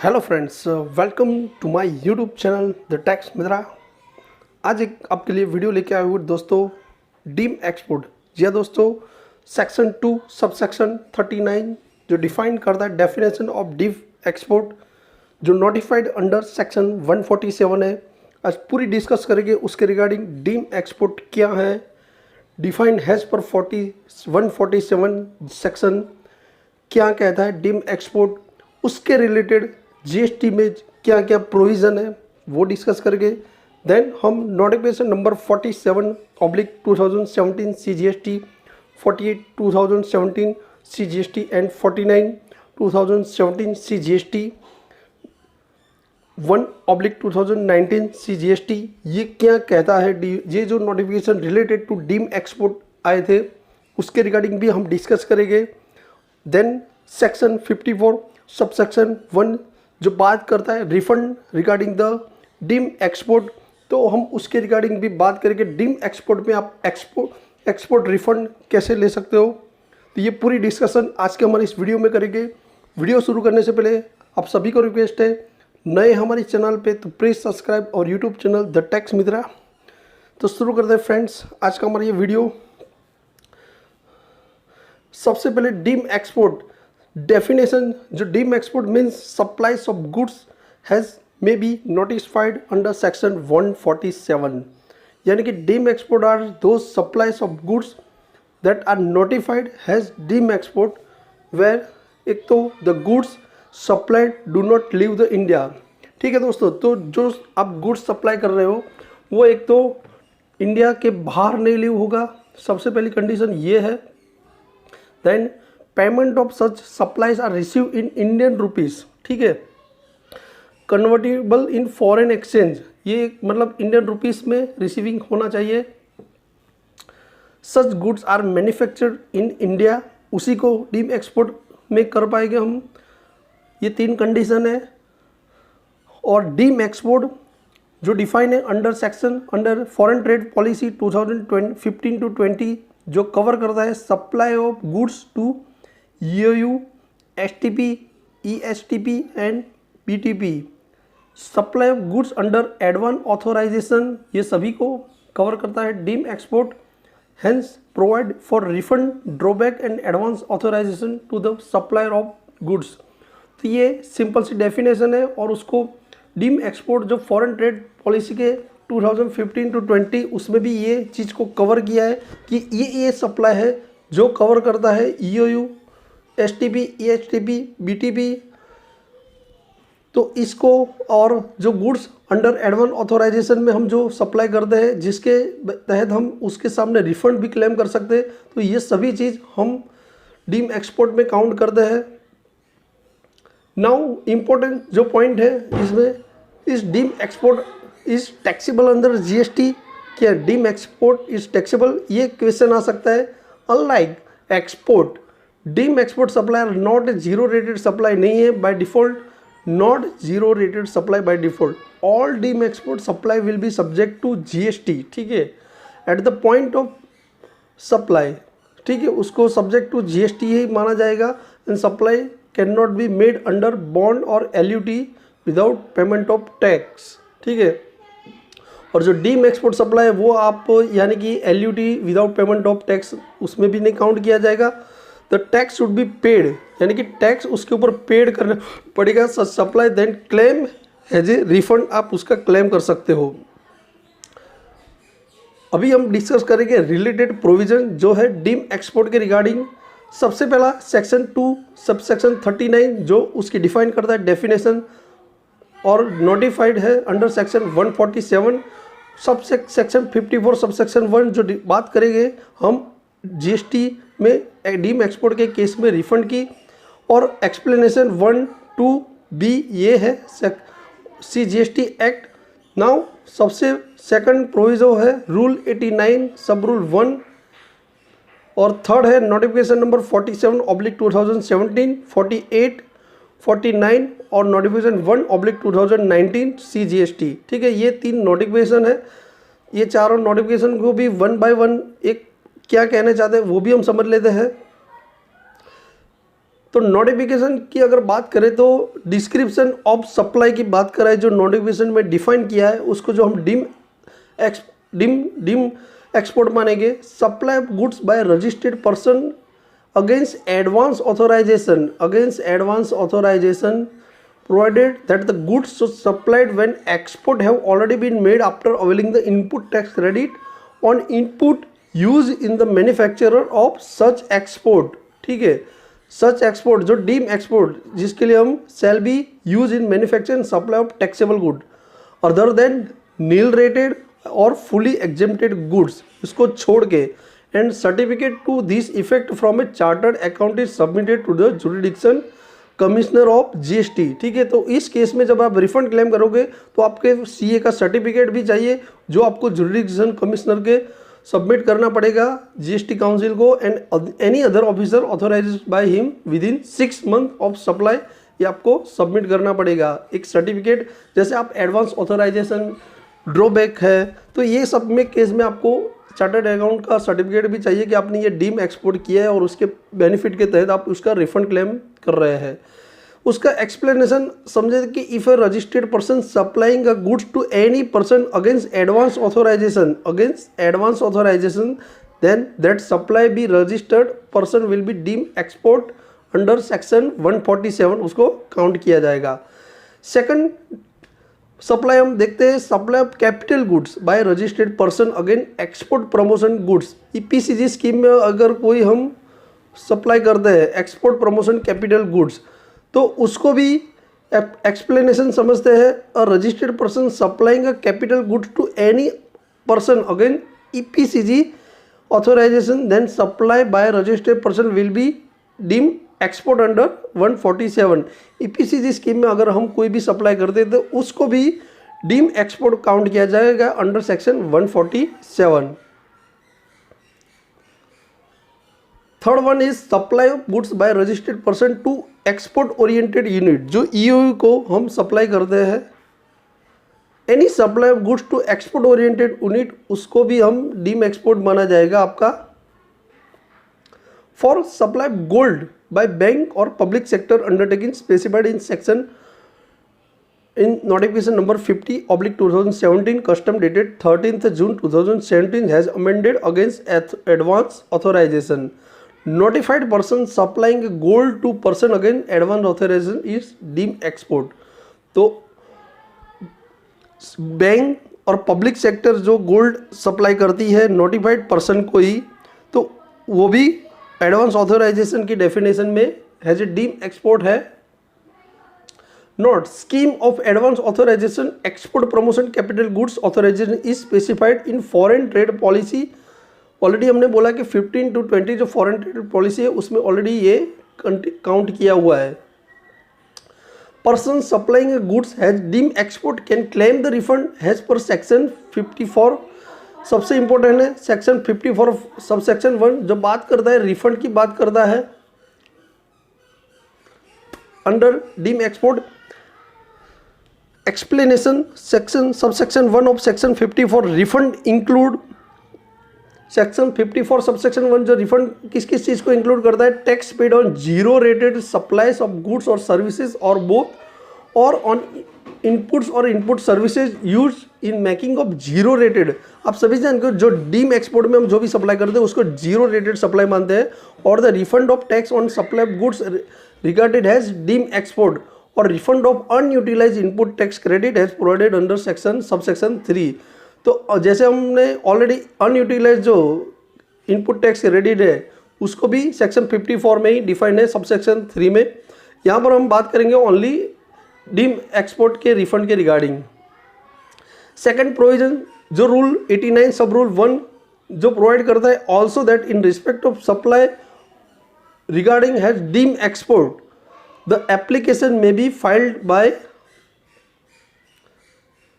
Hello friends, welcome to my YouTube channel the tax Mitra. आज एक आपके लिए वीडियो लेके आए हुए दोस्तों डीम एक्सपोर्ट। जी हाँ दोस्तों, सेक्शन 2 सबसेक्शन 39 जो डिफाइन करता है डेफिनेशन ऑफ डीम एक्सपोर्ट, जो नोटिफाइड अंडर सेक्शन 147 है। आज पूरी डिस्कस करेंगे उसके रिगार्डिंग डीम एक्सपोर्ट क्या है, डिफाइंड हैज़ पर 147 सेक्शन क्या कहता है डीम एक्सपोर्ट, उसके रिलेटेड जीएसटी में क्या क्या प्रोविज़न है वो डिस्कस करके देन हम notification number 47/2017 CGST, 48 2017 CGST and 49 2017 CGST, 1/2019 CGST ये क्या कहता है। ये जो notification related to deem export आए थे उसके रिगार्डिंग भी हम डिस्कस करेंगे। देन सेक्शन 54 सबसेक्शन 1 जो बात करता है refund regarding the deem export, तो हम उसके रिगार्डिंग भी बात करेंगे। डीम एक्सपोर्ट में आप एक्सपोर्ट रिफंड कैसे ले सकते हो, तो ये पूरी डिस्कशन आज के हमारे इस वीडियो में करेंगे। वीडियो शुरू करने से पहले आप सभी को रिक्वेस्ट है, नए हमारे चैनल पे तो प्लीज़ सब्सक्राइब और यूट्यूब चैनल द टैक्स मित्रा। तो शुरू करते हैं फ्रेंड्स आज का हमारा ये वीडियो। सबसे पहले डीम एक्सपोर्ट डेफिनेशन, जो deem export means supplies of goods as may be notified under section 147, यानी कि डीम एक्सपोर्ट आर दो supplies of goods that are notified as deem export, where एक तो the goods supplied do not leave the India. ठीक है दोस्तों, तो जो आप गुड्स सप्लाई कर रहे हो वो एक तो इंडिया के बाहर नहीं लीव होगा, सबसे पहली कंडीशन ये है। Then payment of such supplies are receive in Indian rupees, ठीक है, कन्वर्टेबल इन फॉरेन एक्सचेंज, ये मतलब इंडियन रुपीज़ में रिसीविंग होना चाहिए। Such goods are manufactured in India, उसी को डीम एक्सपोर्ट में कर पाएंगे हम। ये 3 कंडीशन है। और डीम एक्सपोर्ट जो डिफाइन है under foreign trade policy 2015 to 20 जो कवर करता है supply of goods to EOU, STP, ESTP and BTP, supply of goods under advance authorisation, ये सभी को कवर करता है deem export. Hence provide for refund, drawback and advance authorisation to the supplier of goods. तो ये simple सी definition है और उसको डीम एक्सपोर्ट जो फॉरेन ट्रेड पॉलिसी के 2015 to 20 उसमें भी ये चीज़ को कवर किया है कि ये सप्लाई है जो कवर करता है ईओयू, एसटीपी, ईएसटीपी, बीटीपी। तो इसको और जो गुड्स अंडर एडवांस ऑथोराइजेशन में हम जो सप्लाई करते हैं जिसके तहत हम उसके सामने रिफंड भी क्लेम कर सकते हैं, तो ये सभी चीज़ हम डीम एक्सपोर्ट में काउंट करते हैं। नाउ इम्पोर्टेंट जो पॉइंट है इसमें, इस deem export is taxable under GST. क्या डीम एक्सपोर्ट इज टैक्सेबल, ये क्वेश्चन आ सकता है। Unlike export, deem export supplier not zero rated supply नहीं है by default, not zero rated supply by default. All deem export supply will be subject to GST, ठीक है, at the point of supply, ठीक है, उसको subject to GST ही माना जाएगा। And supply can not be made under bond और LUT without payment of tax, ठीक है। और जो डीम एक्सपोर्ट सप्लाई है वो आप यानी कि LUT without payment of tax उसमें भी नहीं काउंट किया जाएगा। The tax should be paid, यानी कि टैक्स उसके ऊपर पेड करना पड़ेगा। Supply then claim as a refund, आप उसका क्लेम कर सकते हो। अभी हम डिस्कस करेंगे रिलेटेड प्रोविजन जो है डीम एक्सपोर्ट के रिगार्डिंग। सबसे पहला सेक्शन 2 सबसेक्शन 39 जो उसकी डिफाइन करता है डेफिनेशन और नोटिफाइड है अंडर सेक्शन 147। सेक्शन 54 सबसेक्शन 1 जो बात करेंगे हम जीएसटी में डीम एक्सपोर्ट के केस में रिफंड की, और एक्सप्लेनेशन 1 to B ये है CGST एक्ट। नाउ सबसे सेकंड प्रोविजो है रूल 89 सब रूल 1, और थर्ड है नोटिफिकेशन नंबर 47/2017, 48, 49 और नोटिफिकेशन 1/2019 CGST, ठीक है। ये 3 नोटिफिकेशन है। ये चारों नोटिफिकेशन को भी 1 by 1 एक क्या कहना चाहते हैं वो भी हम समझ लेते हैं। तो नोटिफिकेशन की अगर बात करें तो डिस्क्रिप्शन ऑफ सप्लाई की बात करें, जो नोटिफिकेशन में डिफाइन किया है उसको जो हम डीम एक्सपोर्ट मानेंगे। Supply of goods by registered person against advance authorisation provided that the goods supplied when export have already been made after availing the input tax credit on input used in the manufacturer of such export। ठीक है, सच export जो deem export जिसके लिए हम shall be used in manufacture and supply of taxable good other than nil rated और fully exempted goods, इसको छोड़ के, and certificate to this effect from a chartered account is submitted to the jurisdiction commissioner of GST. ठीक है, तो इस case में जब आप रिफंड क्लेम करोगे तो आपके सीए का सर्टिफिकेट भी चाहिए जो आपको जुरिडिक्शन कमिश्नर के सबमिट करना पड़ेगा जीएसटी काउंसिल को, and any other officer authorised by him within 6 month of supply, ये आपको सबमिट करना पड़ेगा एक सर्टिफिकेट। जैसे आप एडवांस ऑथोराइजेशन ड्रॉबैक है, तो ये सब में केस में आपको चार्टर्ड अकाउंट का सर्टिफिकेट भी चाहिए कि आपने ये डीम एक्सपोर्ट किया है और उसके बेनिफिट के तहत आप उसका रिफंड क्लेम कर रहे हैं। उसका एक्सप्लेनेशन समझे कि if a registered person supplying a goods to any person against advance authorisation then that supply be registered person will be deem export under section 147, उसको काउंट किया जाएगा। सेकंड सप्लाई हम देखते हैं, supply of capital goods by registered person again export promotion goods. EPCG scheme में अगर कोई हम सप्लाई करते हैं एक्सपोर्ट प्रमोशन कैपिटल गुड्स, तो उसको भी एक्सप्लेनेशन समझते हैं। A registered person supplying a capital goods to any person again EPCG authorisation then supply by registered person will be deem export under 147। EPCG scheme में अगर हम कोई भी सप्लाई करते हैं तो उसको भी डीम एक्सपोर्ट काउंट किया जाएगा under section 147। Third one is supply of goods by registered person to export oriented unit, जो ईओयू को हम सप्लाई करते हैं। Any supply of goods to export oriented unit, उसको भी हम डीम एक्सपोर्ट माना जाएगा आपका। For supply gold by bank or public sector undertaking specified in section in notification number 50/2017 custom dated 13th June 2017 has amended against advance authorization. Notified person supplying gold to person again advance authorization is deemed export। तो bank और public sector जो gold supply करती है notified person को ही, तो वो भी एडवांस ऑथोराइजेशन की डेफिनेशन में हैज ए डीम एक्सपोर्ट है। Note scheme of advance authorisation export promotion capital goods authorisation is specified in foreign trade policy. Already हमने बोला कि 15 to 20 जो फॉरेन ट्रेड पॉलिसी है उसमें ऑलरेडी ये काउंट किया हुआ है। Person supplying goods as deem export can claim the refund as per section 54। सबसे इंपॉर्टेंट है सेक्शन 54 सब सेक्शन 1 जो बात करता है रिफंड की बात करता है under deem export. Explanation section sub section 1 of section 54 refund include. Section 54 sub section 1 जो रिफंड किस किस चीज़ को इंक्लूड करता है, tax paid on zero rated supplies of goods और सर्विसेज और बोथ और ऑन इनपुट्स और input services use in making of zero rated. आप सभी जानते हो जो डीम एक्सपोर्ट में हम जो भी सप्लाई करते हैं उसको जीरो रेटेड सप्लाई मानते हैं। और the refund of tax on supply of goods regarded has deem export और refund of unutilise input tax credit has provided under section sub section 3। तो जैसे हमने ऑलरेडी अनयूटिलाइज जो इनपुट टैक्स क्रेडिट है उसको भी सेक्शन 54 में ही डिफाइंड है सब सेक्शन 3 में। यहाँ पर हम बात करेंगे ओनली डीम एक्सपोर्ट के रिफंड के रिगार्डिंग। सेकंड प्रोविजन जो रूल 89 सब रूल 1 जो प्रोवाइड करता है also that in respect of supply regarding has deem export the application में be filed by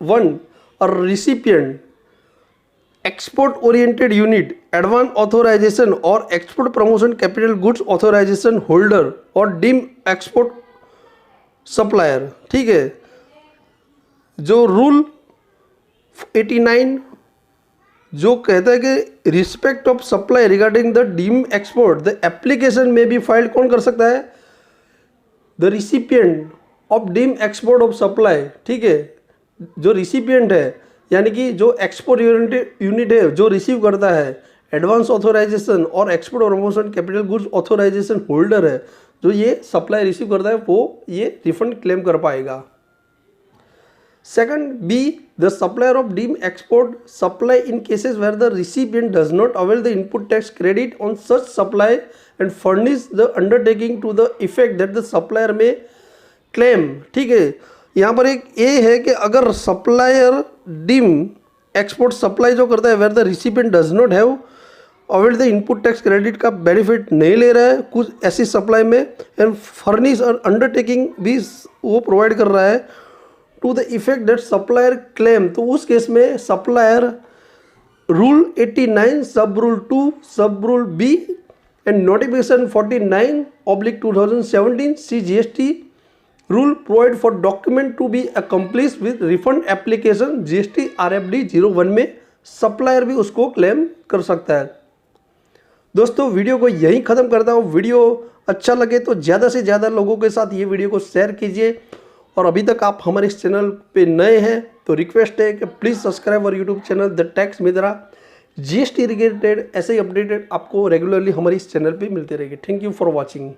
1 a recipient export oriented unit advance authorization or export promotion capital goods authorization holder और deemed export supplier। ठीक है, जो rule 89 जो कहता है कि respect of supply regarding the deem export the application में भी फाइल कौन कर सकता है, the recipient of deem export of supply, ठीक है, जो रिसिपिएंट है यानी कि जो एक्सपोर्ट यूनिट है जो रिसीव करता है एडवांस ऑथोराइजेशन और एक्सपोर्ट और promotion capital goods authorisation holder है, जो ये सप्लाई रिसीव करता है वो ये रिफंड क्लेम कर पाएगा। Second B, the supplier of deem export supply in cases where the recipient does not avail the input tax credit on such supply and furnish the undertaking to the effect that the supplier may claim, ठीक है। यहाँ पर एक ए है कि अगर supplier deem export supply जो करता है where the recipient does not have availed the input tax credit का बेनिफिट नहीं ले रहा है कुछ ऐसी सप्लाई में, एंड फर्निश और अंडरटेकिंग भी वो प्रोवाइड कर रहा है to the effect that supplier claim, तो उस केस में supplier rule 89 sub rule 2 sub rule B and notification 49/2017 CGST rule provide for document to be accomplish with refund application GST RFD 01 में supplier भी उसको claim कर सकता है। दोस्तों वीडियो को यहीं ख़त्म करता हूँ। वीडियो अच्छा लगे तो ज़्यादा से ज़्यादा लोगों के साथ ये वीडियो को शेयर कीजिए, और अभी तक आप हमारे इस चैनल पे नए हैं तो रिक्वेस्ट है कि please subscribe our YouTube channel the tax Mitra. GST related ऐसे ही अपडेटेड आपको रेगुलरली हमारे इस चैनल पे मिलते रहेंगे। Thank you for watching.